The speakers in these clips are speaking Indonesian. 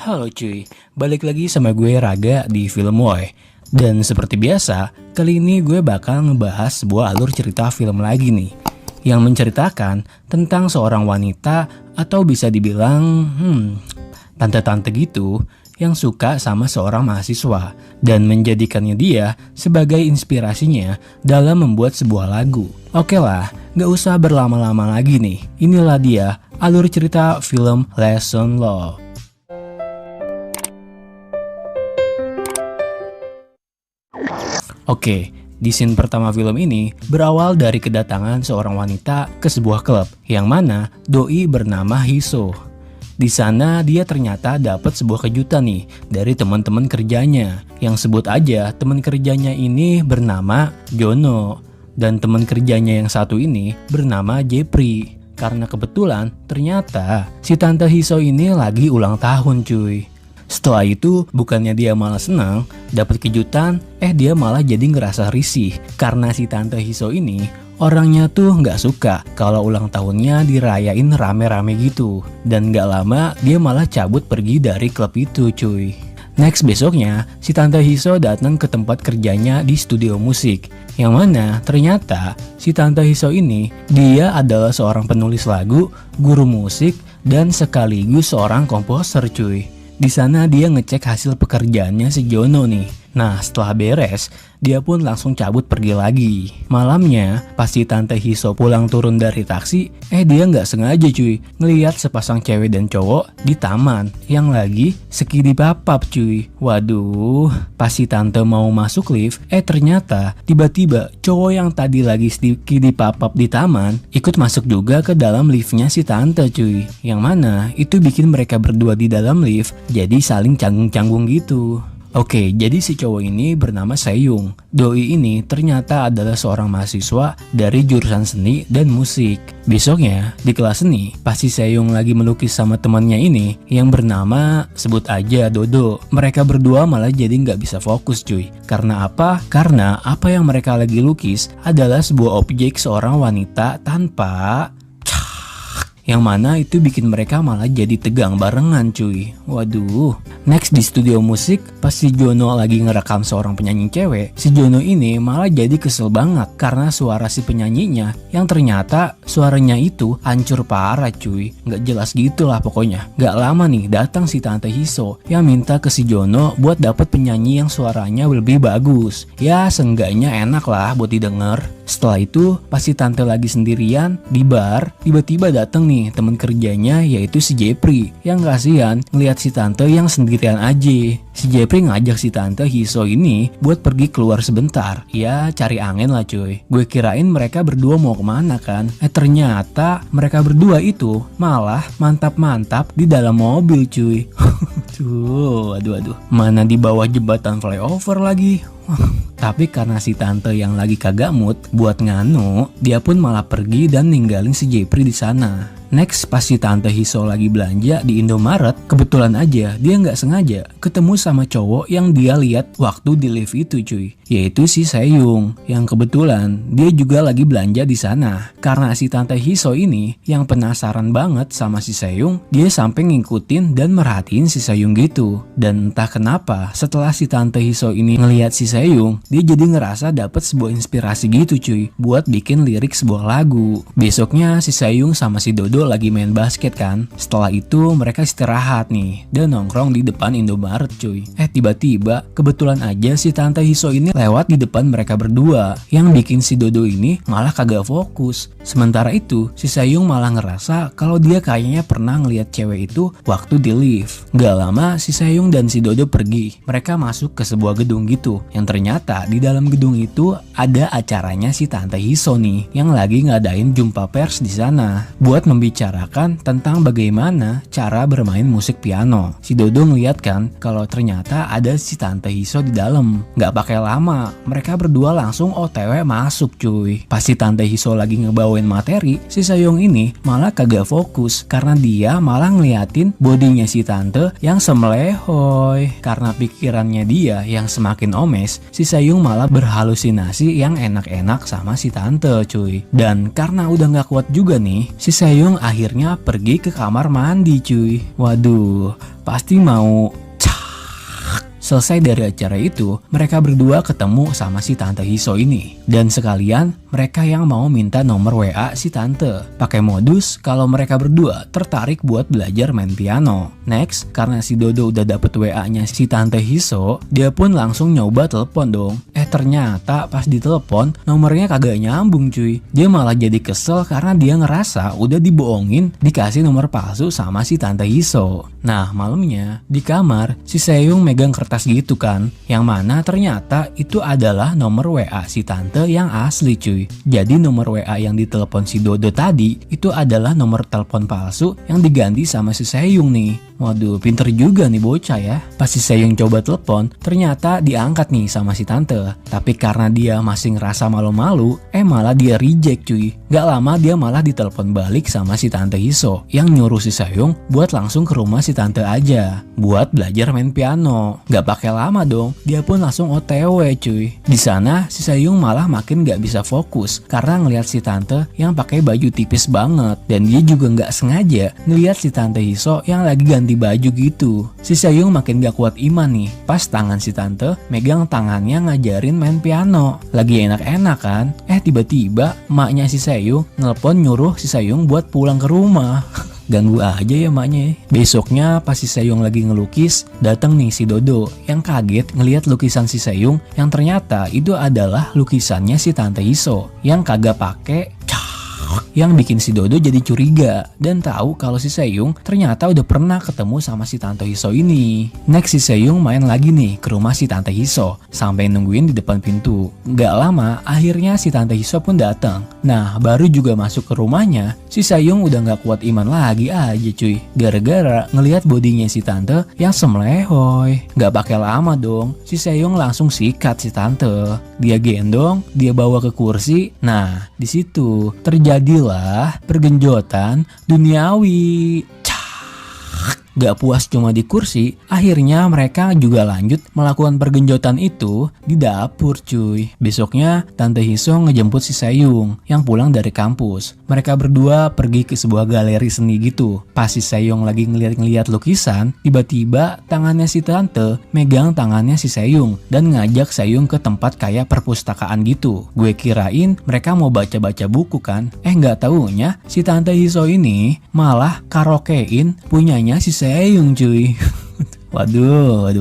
Halo cuy, balik lagi sama gue Raga di Film Woy. Dan seperti biasa, kali ini gue bakal ngebahas sebuah alur cerita film lagi nih, yang menceritakan tentang seorang wanita atau bisa dibilang tante-tante gitu yang suka sama seorang mahasiswa dan menjadikannya dia sebagai inspirasinya dalam membuat sebuah lagu. Oke lah, gak usah berlama-lama lagi nih. Inilah dia alur cerita film Lesson Love. Oke, di scene pertama film ini berawal dari kedatangan seorang wanita ke sebuah klub yang mana doi bernama Hiso. Di sana dia ternyata dapat sebuah kejutan nih dari teman-teman kerjanya, yang sebut aja teman kerjanya ini bernama Jono dan teman kerjanya yang satu ini bernama Jepri. Karena kebetulan ternyata si tante Hiso ini lagi ulang tahun cuy. Setelah itu bukannya dia malah senang dapat kejutan, dia malah jadi ngerasa risih karena si tante Hiso ini orangnya tuh nggak suka kalau ulang tahunnya dirayain rame-rame gitu. Dan nggak lama dia malah cabut pergi dari klub itu cuy. Next besoknya si tante Hiso datang ke tempat kerjanya di studio musik, yang mana ternyata si tante Hiso ini dia adalah seorang penulis lagu, guru musik, dan sekaligus seorang komposer cuy. Di sana dia ngecek hasil pekerjaannya si Jono nih. Nah setelah beres, dia pun langsung cabut pergi lagi. Malamnya, pas si tante Hiso pulang turun dari taksi, dia nggak sengaja cuy ngelihat sepasang cewek dan cowok di taman yang lagi skidi papap cuy. Waduh, pas si tante mau masuk lift, ternyata tiba-tiba cowok yang tadi lagi skidi papap di taman ikut masuk juga ke dalam liftnya si tante cuy. Yang mana itu bikin mereka berdua di dalam lift jadi saling canggung-canggung gitu. Oke, jadi si cowok ini bernama Seyung. Doi ini ternyata adalah seorang mahasiswa dari jurusan seni dan musik. Besoknya di kelas seni, pas si Seyung lagi melukis sama temannya ini yang bernama sebut aja Dodo. Mereka berdua malah jadi nggak bisa fokus cuy. Karena apa? Karena apa yang mereka lagi lukis adalah sebuah objek seorang wanita tanpa yang mana itu bikin mereka malah jadi tegang barengan cuy. Waduh. Next di studio musik, pas si Jono lagi ngerekam seorang penyanyi cewek, si Jono ini malah jadi kesel banget karena suara si penyanyinya yang ternyata suaranya itu hancur parah cuy. Nggak jelas gitu lah pokoknya. Nggak lama nih datang si tante Hiso yang minta ke si Jono buat dapet penyanyi yang suaranya lebih bagus. Ya seenggaknya enak lah buat didengar. Setelah itu pas si tante lagi sendirian di bar, tiba-tiba datang nih teman kerjanya yaitu si Jepri yang kasihan ngeliat si tante yang sendirian aja. Si Jepri ngajak si tante Hiso ini buat pergi keluar sebentar, ya cari angin lah cuy. Gue kirain mereka berdua mau kemana kan, ternyata mereka berdua itu malah mantap-mantap di dalam mobil cuy. Tuh, aduh, mana di bawah jembatan flyover lagi. Tapi karena si tante yang lagi kagak mood buat nganu, dia pun malah pergi dan ninggalin si Jepri di sana. Next, pas si tante Hiso lagi belanja di Indomaret, kebetulan aja dia nggak sengaja ketemu sama cowok yang dia lihat waktu di lift itu cuy, yaitu si Seyung, yang kebetulan dia juga lagi belanja di sana. Karena si tante Hiso ini yang penasaran banget sama si Seyung, dia sampai ngikutin dan merhatiin si Seyung gitu. Dan entah kenapa setelah si tante Hiso ini ngelihat si Seyung, dia jadi ngerasa dapet sebuah inspirasi gitu cuy buat bikin lirik sebuah lagu. Besoknya si Seyung sama si Dodo lagi main basket kan. Setelah itu mereka istirahat nih dan nongkrong di depan Indomaret cuy. Tiba-tiba kebetulan aja si tante Hiso ini lewat di depan mereka berdua, yang bikin si Dodo ini malah kagak fokus. Sementara itu si Seyung malah ngerasa kalau dia kayaknya pernah ngeliat cewek itu waktu di lift. Gak lama si Seyung dan si Dodo pergi. Mereka masuk ke sebuah gedung gitu, yang ternyata di dalam gedung itu ada acaranya si tante Hiso nih yang lagi ngadain jumpa pers di sana buat membicarakan tentang bagaimana cara bermain musik piano. Si Dodo ngeliat kan kalau ternyata ada si tante Hiso di dalam. Gak pakai lama, mereka berdua langsung OTW masuk cuy. Pas si tante Hiso lagi ngebawain materi, si Seyung ini malah kagak fokus karena dia malah ngeliatin bodinya si tante yang semelehoy. Karena pikirannya dia yang semakin omes, si Seyung malah berhalusinasi yang enak-enak sama si tante cuy. Dan karena udah gak kuat juga nih, si Seyung akhirnya pergi ke kamar mandi cuy. Waduh, pasti mau. Selesai dari acara itu, mereka berdua ketemu sama si Tante Hiso ini. Dan sekalian, mereka yang mau minta nomor WA si Tante. Pakai modus kalau mereka berdua tertarik buat belajar main piano. Next, karena si Dodo udah dapet WA-nya si Tante Hiso, dia pun langsung nyoba telepon dong. Ternyata pas ditelepon, nomornya kagak nyambung cuy. Dia malah jadi kesel karena dia ngerasa udah dibohongin dikasih nomor palsu sama si Tante Hiso. Nah, malamnya di kamar, si Seyung megang kertas gitu kan, yang mana ternyata itu adalah nomor WA si Tante yang asli cuy. Jadi nomor WA yang ditelepon si Dodo tadi itu adalah nomor telepon palsu yang diganti sama si Seyung nih. Waduh, pinter juga nih bocah ya. Pas si Seyung coba telepon, ternyata diangkat nih sama si Tante. Tapi karena dia masih ngerasa malu-malu, malah dia reject cuy. Gak lama dia malah ditelepon balik sama si Tante Hiso yang nyuruh si Seyung buat langsung ke rumah si Tante aja buat belajar main piano. Gak pakai lama dong, dia pun langsung OTW cuy. Di sana si Seyung malah makin gak bisa fokus karena ngelihat si Tante yang pakai baju tipis banget, dan dia juga gak sengaja ngelihat si Tante Hiso yang lagi ganti baju gitu. Si Seyung makin gak kuat iman nih pas tangan si Tante megang tangannya ngajarin main piano. Lagi enak-enak kan, tiba-tiba emaknya si Seyung nelpon nyuruh si Seyung buat pulang ke rumah. Ganggu aja ya emaknya. Besoknya pas si Seyung lagi ngelukis, datang nih si Dodo yang kaget ngelihat lukisan si Seyung yang ternyata itu adalah lukisannya si Tante Hiso yang kagak pakai. Yang bikin si Dodo jadi curiga dan tahu kalau si Seyung ternyata udah pernah ketemu sama si Tante Hiso ini. Next si Seyung main lagi nih ke rumah si Tante Hiso sampai nungguin di depan pintu. Gak lama akhirnya si Tante Hiso pun datang. Nah, baru juga masuk ke rumahnya, si Seyung udah gak kuat iman lagi aja cuy. Gara-gara ngelihat bodinya si Tante yang semlehoy. Gak pakai lama dong, si Seyung langsung sikat si Tante. Dia gendong, dia bawa ke kursi. Nah, di situ terjadilah pergenjotan duniawi. Gak puas cuma di kursi, akhirnya mereka juga lanjut melakukan pergenjotan itu di dapur cuy. Besoknya Tante Hiso ngejemput si Seyung yang pulang dari kampus. Mereka berdua pergi ke sebuah galeri seni gitu. Pas si Seyung lagi ngeliat-ngeliat lukisan, tiba-tiba tangannya si Tante megang tangannya si Seyung dan ngajak Seyung ke tempat kayak perpustakaan gitu. Gue kirain mereka mau baca-baca buku kan. Gak taunya si Tante Hiso ini malah karaokein punyanya si Seyung cuy. Waduh.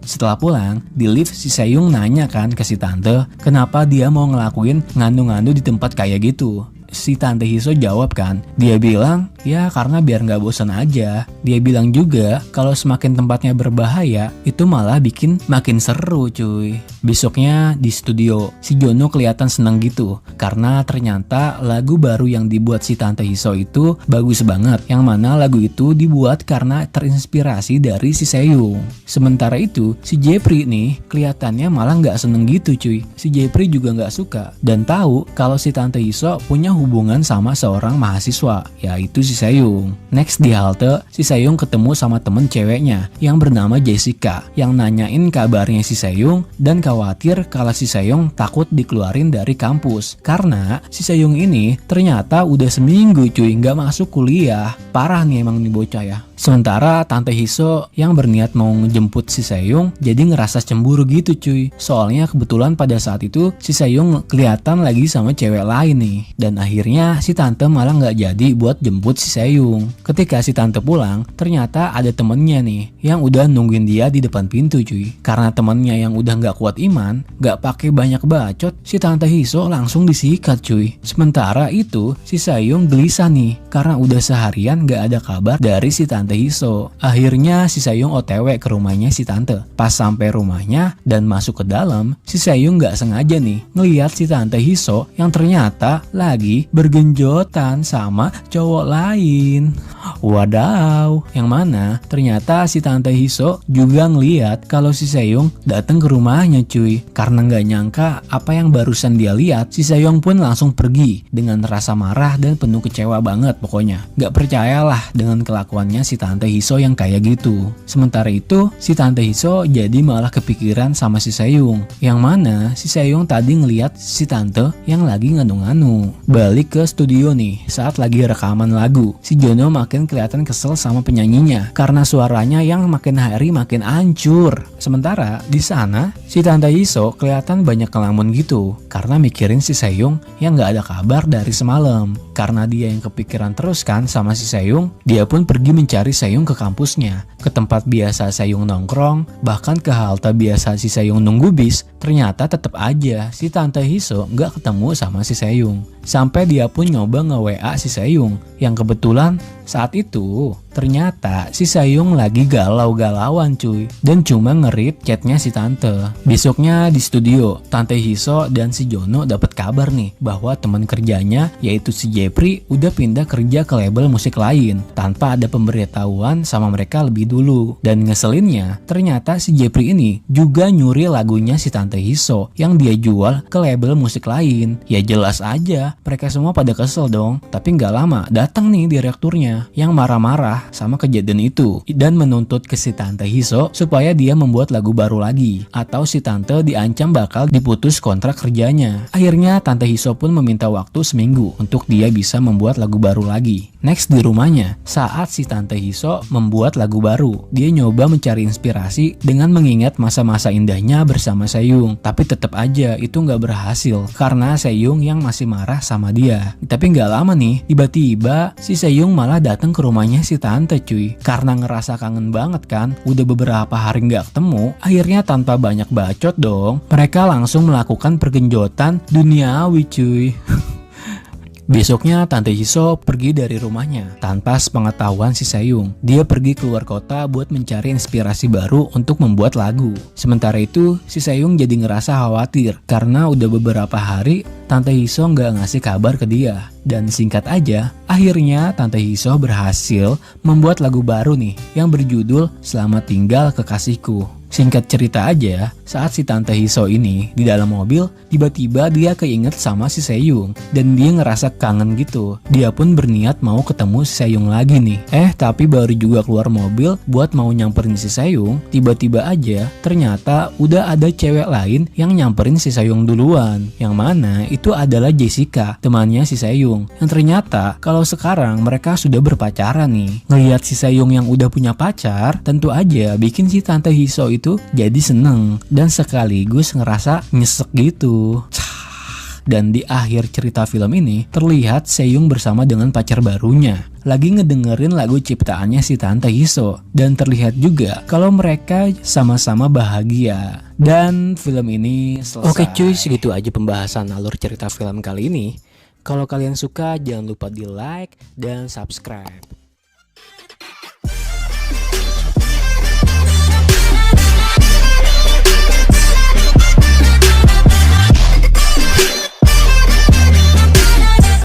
Setelah pulang, di lift si Seyung nanya kan ke si Tante, kenapa dia mau ngelakuin ngandu-ngandu di tempat kayak gitu. Si Tante Hiso jawab kan, dia bilang ya karena biar gak bosan aja. Dia bilang juga kalau semakin tempatnya berbahaya itu malah bikin makin seru cuy. Besoknya di studio, si Jono kelihatan senang gitu karena ternyata lagu baru yang dibuat si Tante Hiso itu bagus banget, yang mana lagu itu dibuat karena terinspirasi dari si Seyung. Sementara itu si Jepri nih kelihatannya malah gak seneng gitu cuy. Si Jepri juga gak suka dan tahu kalau si Tante Hiso punya hubungan sama seorang mahasiswa, yaitu si Seyung. Next di halte, si Seyung ketemu sama temen ceweknya yang bernama Jessica yang nanyain kabarnya si Seyung dan khawatir kalau si Seyung takut dikeluarin dari kampus karena si Seyung ini ternyata udah seminggu cuy nggak masuk kuliah. Parah nih emang nih bocah ya. Sementara Tante Hiso yang berniat mau ngejemput si Seyung jadi ngerasa cemburu gitu cuy. Soalnya kebetulan pada saat itu si Seyung kelihatan lagi sama cewek lain nih. Dan akhirnya si Tante malah nggak jadi buat jemput si Seyung. Ketika si Tante pulang, ternyata ada temennya nih yang udah nungguin dia di depan pintu cuy. Karena temennya yang udah nggak kuat iman, nggak pakai banyak bacot, si Tante Hiso langsung disikat cuy. Sementara itu si Seyung gelisah nih karena udah seharian nggak ada kabar dari si Tante Hiso. Akhirnya si Seyung OTW ke rumahnya si Tante. Pas sampai rumahnya dan masuk ke dalam, si Seyung nggak sengaja nih ngelihat si Tante Hiso yang ternyata lagi bergenjotan sama cowok lain. Wadaw, yang mana ternyata si Tante Hiso juga ngeliat kalau si Seyung datang ke rumahnya cuy. Karena nggak nyangka apa yang barusan dia lihat, si Seyung pun langsung pergi dengan rasa marah dan penuh kecewa banget pokoknya. Nggak percayalah dengan kelakuannya si si Tante Hiso yang kayak gitu. Sementara itu, si Tante Hiso jadi malah kepikiran sama si Seyung. Yang mana si Seyung tadi ngeliat si Tante yang lagi nganu-nganu. Balik ke studio nih, saat lagi rekaman lagu. Si Jono makin kelihatan kesel sama penyanyinya karena suaranya yang makin hari makin hancur. Sementara di sana, si Tante Hiso kelihatan banyak kelamun gitu karena mikirin si Seyung yang gak ada kabar dari semalam. Karena dia yang kepikiran terus kan sama si Seyung, dia pun pergi mencari Seyung ke kampusnya, ke tempat biasa Seyung nongkrong, bahkan ke halte biasa si Seyung nunggu bis. Ternyata tetap aja si Tante Hiso gak ketemu sama si Seyung. Sampai dia pun nyoba nge-WA si Seyung, yang kebetulan saat itu ternyata si Seyung lagi galau-galauan cuy, dan cuma nge-read chatnya si Tante. Besoknya di studio, Tante Hiso dan si Jono dapat kabar nih bahwa teman kerjanya yaitu si Jepri udah pindah kerja ke label musik lain tanpa ada pemberitahuan sama mereka lebih dulu. Dan ngeselinnya, ternyata si Jepri ini juga nyuri lagunya si Tante Hiso yang dia jual ke label musik lain. Ya jelas aja, mereka semua pada kesel dong. Tapi nggak lama datang nih direkturnya yang marah-marah sama kejadian itu dan menuntut ke si Tante Hiso supaya dia membuat lagu baru lagi, atau si Tante diancam bakal diputus kontrak kerjanya. Akhirnya Tante Hiso pun meminta waktu seminggu untuk dia bisa membuat lagu baru lagi. Next di rumahnya, saat si Tante Hiso membuat lagu baru, dia nyoba mencari inspirasi dengan mengingat masa-masa indahnya bersama Seyung. Tapi tetap aja itu nggak berhasil karena Seyung yang masih marah sama dia. Tapi nggak lama nih, tiba-tiba si Seyung malah datang ke rumahnya si Tante cuy. Karena ngerasa kangen banget kan, udah beberapa hari nggak ketemu. Akhirnya tanpa banyak bacot dong, mereka langsung melakukan pergenjotan duniawi cuy. Besoknya Tante Hiso pergi dari rumahnya tanpa sepengetahuan si Seyung. Dia pergi keluar kota buat mencari inspirasi baru untuk membuat lagu. Sementara itu si Seyung jadi ngerasa khawatir karena udah beberapa hari Tante Hiso nggak ngasih kabar ke dia. Dan singkat aja, akhirnya Tante Hiso berhasil membuat lagu baru nih yang berjudul Selamat Tinggal Kekasihku. Singkat cerita aja, saat si Tante Hiso ini di dalam mobil, tiba-tiba dia keinget sama si Seyung dan dia ngerasa kangen gitu. Dia pun berniat mau ketemu si Seyung lagi nih. Tapi baru juga keluar mobil buat mau nyamperin si Seyung, tiba-tiba aja ternyata udah ada cewek lain yang nyamperin si Seyung duluan. Yang mana itu adalah Jessica, temannya si Seyung. Yang ternyata kalau sekarang mereka sudah berpacaran nih. Ngelihat si Seyung yang udah punya pacar, tentu aja bikin si Tante Hiso itu jadi seneng dan sekaligus ngerasa nyesek gitu. Dan di akhir cerita film ini terlihat Seyung bersama dengan pacar barunya lagi ngedengerin lagu ciptaannya si Tante Hiso, dan terlihat juga kalau mereka sama-sama bahagia. Dan film ini selesai. Oke cuy, segitu aja pembahasan alur cerita film kali ini. Kalau kalian suka jangan lupa di like dan subscribe.